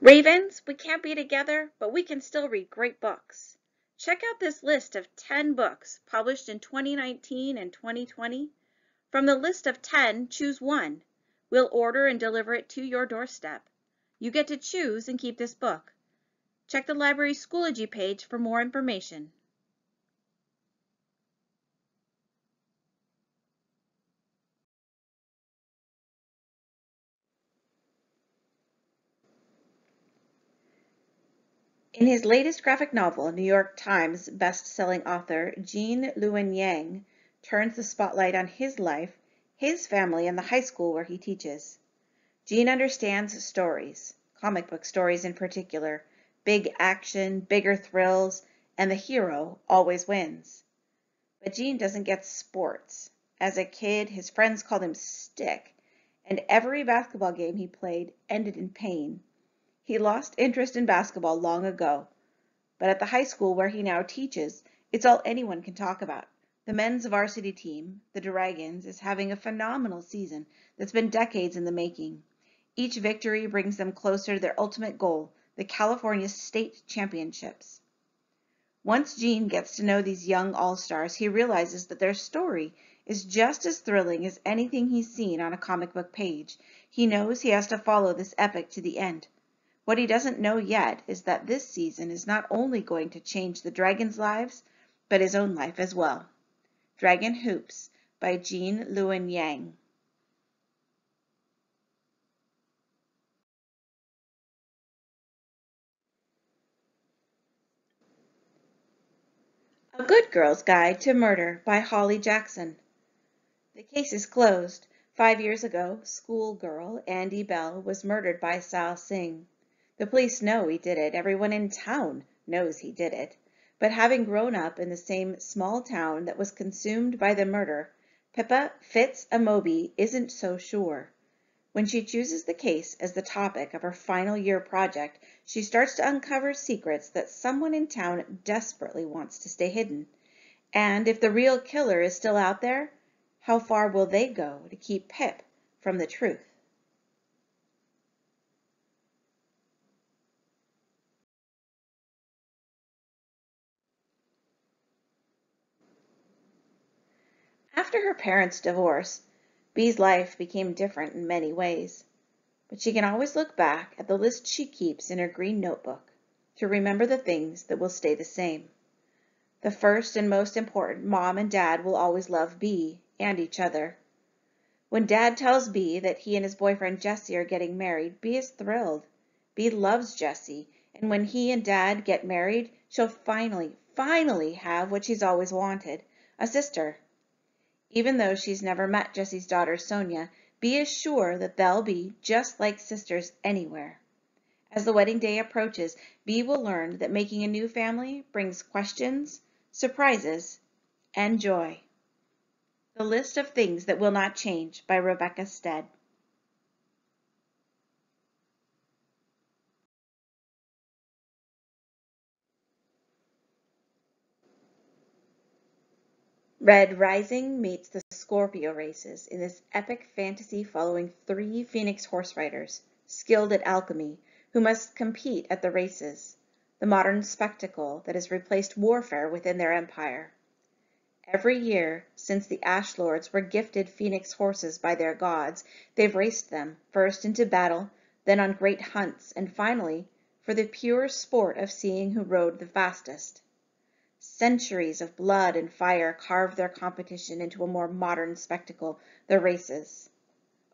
Ravens, we can't be together, but we can still read great books. Check out this list of 10 books published in 2019 and 2020. From the list of 10, choose one. We'll order and deliver it to your doorstep. You get to choose and keep this book. Check the library Schoology page for more information. In his latest graphic novel, New York Times best-selling author Gene Luen Yang turns the spotlight on his life, his family, and the high school where he teaches. Gene understands stories, comic book stories in particular, big action, bigger thrills, and the hero always wins. But Gene doesn't get sports. As a kid, his friends called him Stick, and every basketball game he played ended in pain. He lost interest in basketball long ago, but at the high school where he now teaches, it's all anyone can talk about. The men's varsity team, the Dragons, is having a phenomenal season that's been decades in the making. Each victory brings them closer to their ultimate goal, the California State Championships. Once Gene gets to know these young all-stars, he realizes that their story is just as thrilling as anything he's seen on a comic book page. He knows he has to follow this epic to the end. What he doesn't know yet is that this season is not only going to change the Dragons' lives, but his own life as well. Dragon Hoops by Gene Luen Yang. A Good Girl's Guide to Murder by Holly Jackson. The case is closed. 5 years ago, schoolgirl Andy Bell was murdered by Sal Singh. The police know he did it. Everyone in town knows he did it. But having grown up in the same small town that was consumed by the murder, Pippa Fitz-Amobi isn't so sure. When she chooses the case as the topic of her final year project, she starts to uncover secrets that someone in town desperately wants to stay hidden. And if the real killer is still out there, how far will they go to keep Pip from the truth? After her parents' divorce, Bee's life became different in many ways, but she can always look back at the list she keeps in her green notebook to remember the things that will stay the same. The first and most important, Mom and Dad will always love Bee and each other. When Dad tells Bee that he and his boyfriend Jesse are getting married, Bee is thrilled. Bee loves Jesse, and when he and Dad get married, she'll finally have what she's always wanted, a sister. Even though she's never met Jesse's daughter Sonia, Bee is sure that they'll be just like sisters anywhere. As the wedding day approaches, Bee will learn that making a new family brings questions, surprises, and joy. The List of Things That Will Not Change by Rebecca Stead. Red Rising meets the Scorpio races in this epic fantasy following 3 Phoenix horse riders, skilled at alchemy, who must compete at the races, the modern spectacle that has replaced warfare within their empire. Every year, since the Ash Lords were gifted Phoenix horses by their gods, they've raced them, first into battle, then on great hunts, and finally, for the pure sport of seeing who rode the fastest. Centuries of blood and fire carved their competition into a more modern spectacle, the races.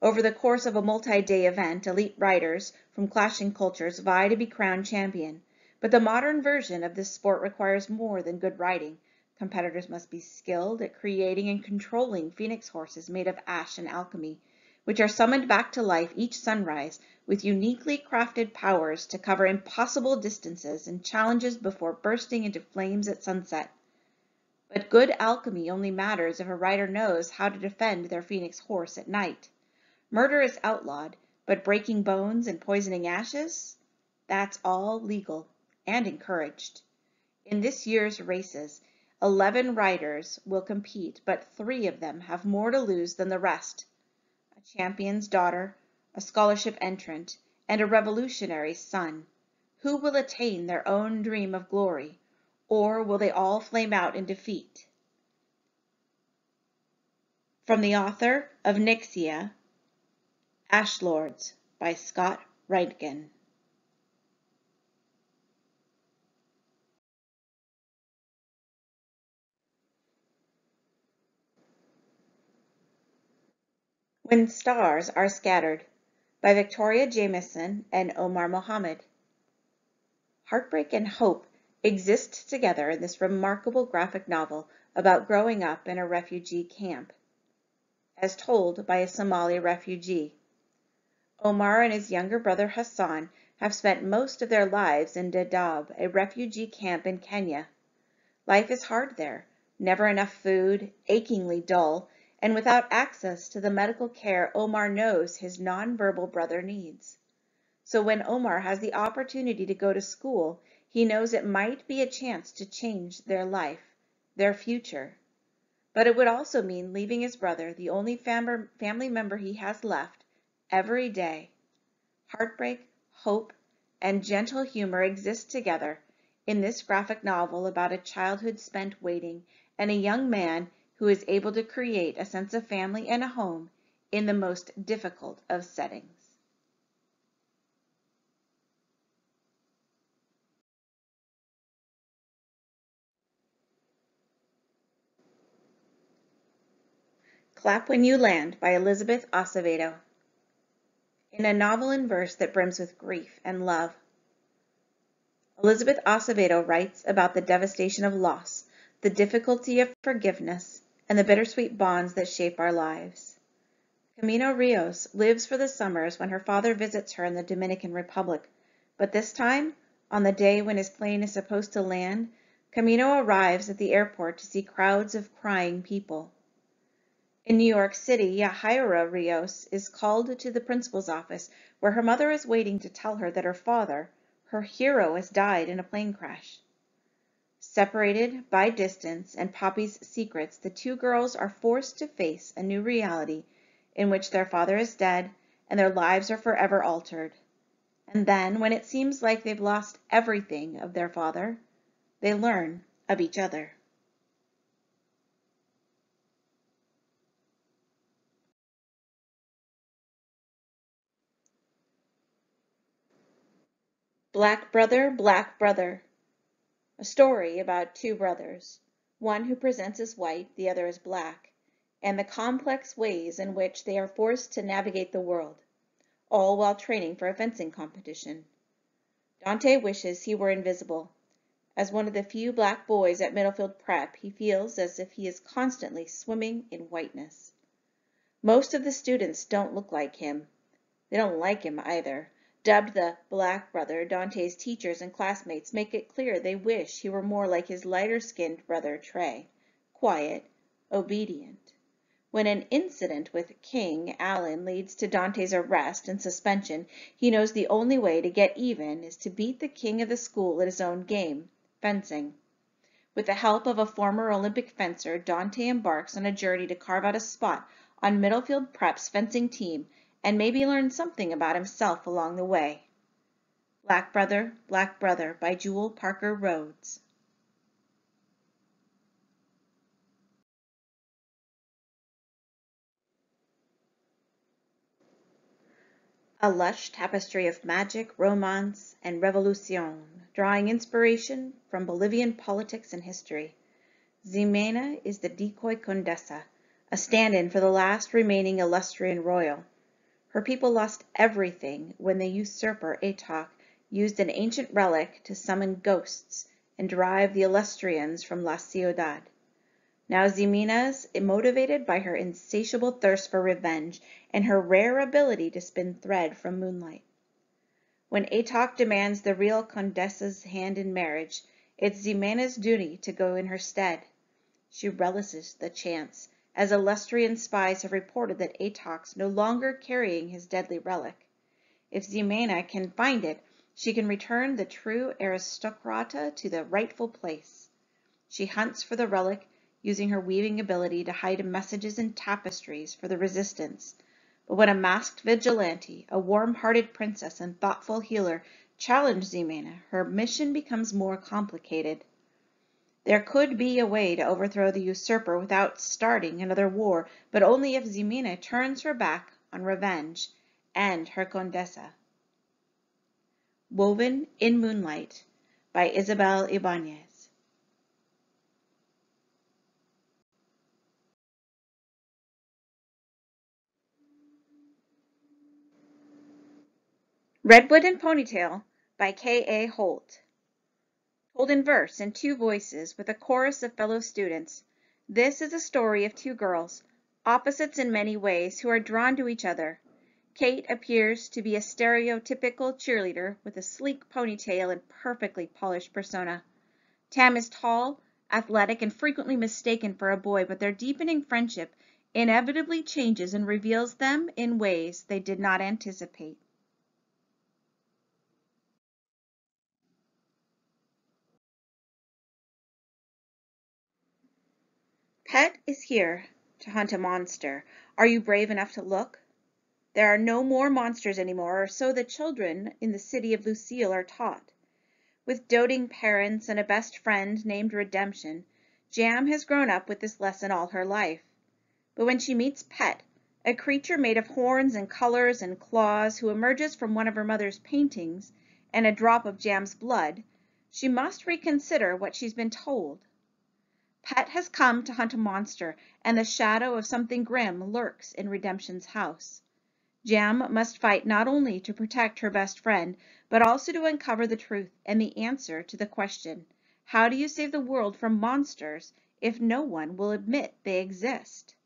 Over the course of a multi-day event, elite riders from clashing cultures vie to be crowned champion. But the modern version of this sport requires more than good riding. Competitors must be skilled at creating and controlling Phoenix horses made of ash and alchemy, which are summoned back to life each sunrise with uniquely crafted powers to cover impossible distances and challenges before bursting into flames at sunset. But good alchemy only matters if a rider knows how to defend their Phoenix horse at night. Murder is outlawed, but breaking bones and poisoning ashes? That's all legal and encouraged. In this year's races, 11 riders will compete, but 3 of them have more to lose than the rest: a champion's daughter, a scholarship entrant, and a revolutionary son. Who will attain their own dream of glory, or will they all flame out in defeat? From the author of Nyxia, Ashlords by Scott Reitgen. When Stars Are Scattered by Victoria Jamieson and Omar Mohamed. Heartbreak and hope exist together in this remarkable graphic novel about growing up in a refugee camp, as told by a Somali refugee. Omar and his younger brother Hassan have spent most of their lives in Dadaab, a refugee camp in Kenya. Life is hard there, never enough food, achingly dull, and without access to the medical care Omar knows his nonverbal brother needs. So when Omar has the opportunity to go to school, he knows it might be a chance to change their life, their future. But it would also mean leaving his brother, the only family member he has left, every day. Heartbreak, hope, and gentle humor exist together in this graphic novel about a childhood spent waiting and a young man who is able to create a sense of family and a home in the most difficult of settings. Clap When You Land by Elizabeth Acevedo. In a novel in verse that brims with grief and love, Elizabeth Acevedo writes about the devastation of loss, the difficulty of forgiveness, and the bittersweet bonds that shape our lives. Camino Rios lives for the summers when her father visits her in the Dominican Republic, but this time, on the day when his plane is supposed to land, Camino arrives at the airport to see crowds of crying people. In New York City, Yahaira Rios is called to the principal's office where her mother is waiting to tell her that her father, her hero, has died in a plane crash. Separated by distance and Poppy's secrets, the two girls are forced to face a new reality in which their father is dead and their lives are forever altered. And then, when it seems like they've lost everything of their father, they learn of each other. Black Brother, a story about two brothers, one who presents as white, the other as black, and the complex ways in which they are forced to navigate the world, all while training for a fencing competition. Dante wishes he were invisible. As one of the few black boys at Middlefield Prep, he feels as if he is constantly swimming in whiteness. Most of the students don't look like him. They don't like him either. Dubbed the Black Brother, Dante's teachers and classmates make it clear they wish he were more like his lighter-skinned brother Trey, quiet, obedient. When an incident with King Alan leads to Dante's arrest and suspension, he knows the only way to get even is to beat the king of the school at his own game, fencing. With the help of a former Olympic fencer, Dante embarks on a journey to carve out a spot on Middlefield Prep's fencing team and maybe learn something about himself along the way. Black Brother by Jewel Parker Rhodes. A lush tapestry of magic, romance, and revolution, drawing inspiration from Bolivian politics and history. Ximena is the decoy condesa, a stand-in for the last remaining Illustrian royal. Her people lost everything when the usurper Atoch used an ancient relic to summon ghosts and drive the Illustrians from La Ciudad. Now Ximena is motivated by her insatiable thirst for revenge and her rare ability to spin thread from moonlight. When Atoch demands the real Condesa's hand in marriage, it's Ximena's duty to go in her stead. She relishes the chance, as Illustrian spies have reported that Atoch's no longer carrying his deadly relic. If Ximena can find it, she can return the true aristocrata to the rightful place. She hunts for the relic, using her weaving ability to hide messages in tapestries for the resistance, But when a masked vigilante, a warm-hearted princess, and thoughtful healer challenge Ximena, her mission becomes more complicated. There could be a way to overthrow the usurper without starting another war, but only if Ximena turns her back on revenge and her Condesa. Woven in Moonlight by Isabel Ibanez. Redwood and Ponytail by K.A. Holt. Told in verse in two voices with a chorus of fellow students, this is a story of two girls, opposites in many ways, who are drawn to each other. Kate appears to be a stereotypical cheerleader with a sleek ponytail and perfectly polished persona. Tam is tall, athletic, and frequently mistaken for a boy, but their deepening friendship inevitably changes and reveals them in ways they did not anticipate. Pet is here to hunt a monster. Are you brave enough to look? There are no more monsters anymore, or so the children in the city of Lucille are taught. With doting parents and a best friend named Redemption, Jam has grown up with this lesson all her life. But when she meets Pet, a creature made of horns and colors and claws who emerges from one of her mother's paintings and a drop of Jam's blood, she must reconsider what she's been told. Pet has come to hunt a monster, and the shadow of something grim lurks in Redemption's house. Jam must fight not only to protect her best friend, but also to uncover the truth and the answer to the question, how do you save the world from monsters if no one will admit they exist?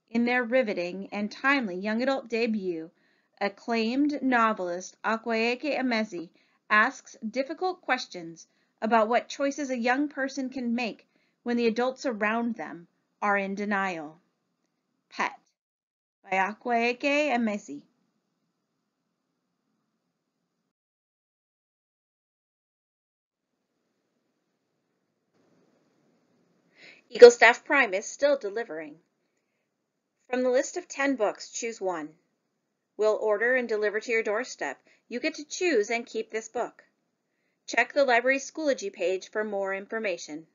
In their riveting and timely young adult debut, acclaimed novelist Akwaeke Emezi asks difficult questions about what choices a young person can make when the adults around them are in denial. Pet by Akwaeke Emezi. Eaglestaff Prime is still delivering. From the list of 10 books, choose one. We'll order and deliver to your doorstep. You get to choose and keep this book. Check the library Schoology page for more information.